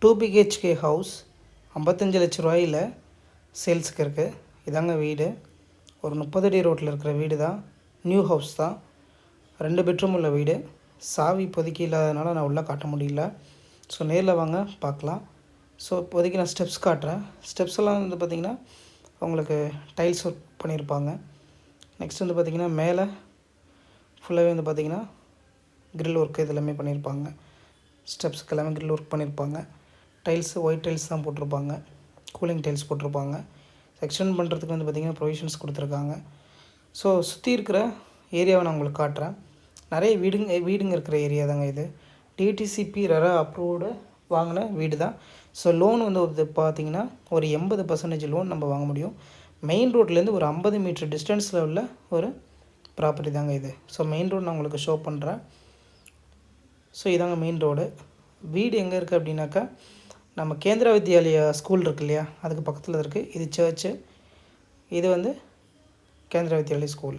2 BHK house 55 லட்ச ரூபாயில் சேல்ஸுக்கு இருக்குது. இதாங்க வீடு. ஒரு 30 அடி ரோட்டில் இருக்கிற வீடு தான். நியூ ஹவுஸ் தான். 2 பெட்ரூம் உள்ள வீடு. சாவி இப்போதைக்கு இல்லாதனால நான் உள்ளே காட்ட முடியல. ஸோ நேரில் வாங்க பார்க்கலாம். ஸோ இப்போதைக்கு நான் ஸ்டெப்ஸ் காட்டுறேன். ஸ்டெப்ஸ் எல்லாம் வந்து பார்த்திங்கன்னா உங்களுக்கு டைல்ஸ் ஒர்க் பண்ணியிருப்பாங்க. நெக்ஸ்ட் வந்து பார்த்திங்கன்னா மேலே ஃபுல்லாகவே வந்து பார்த்திங்கன்னா கிரில் ஒர்க்கு இது எல்லாமே பண்ணியிருப்பாங்க. ஸ்டெப்ஸுக்கு எல்லாமே கிரில் ஒர்க் பண்ணியிருப்பாங்க. டைல்ஸு ஒயிட் டைல்ஸ் தான் போட்டிருப்பாங்க. கூலிங் டைல்ஸ் போட்டிருப்பாங்க. எக்ஸ்டெண்ட் பண்ணுறதுக்கு வந்து பார்த்திங்கன்னா ப்ரொவிஷன்ஸ் கொடுத்துருக்காங்க. ஸோ சுற்றி இருக்கிற ஏரியாவை நான் உங்களுக்கு காட்டுறேன். நிறைய வீடுங்க இருக்கிற ஏரியா தாங்க இது. டிடிசிபி ரெரா அப்ரூவ்டு வாங்கின வீடு தான். ஸோ லோன் வந்து பார்த்திங்கன்னா ஒரு 80% லோன் நம்ம வாங்க முடியும். மெயின் ரோட்லேருந்து ஒரு 50 மீட்டர் டிஸ்டன்ஸில் உள்ள ஒரு ப்ராப்பர்ட்டி தாங்க இது. ஸோ மெயின் ரோடு நான் உங்களுக்கு ஷோ பண்ணுறேன். ஸோ இதாங்க மெயின் ரோடு. வீடு எங்கே இருக்குது அப்படின்னாக்கா, நம்ம கேந்திரா வித்யாலயா ஸ்கூல் இருக்கு இல்லையா, அதுக்கு பக்கத்தில் இருக்குது. இது சர்ச்சு, இது வந்து கேந்திரா வித்யாலயா ஸ்கூல்.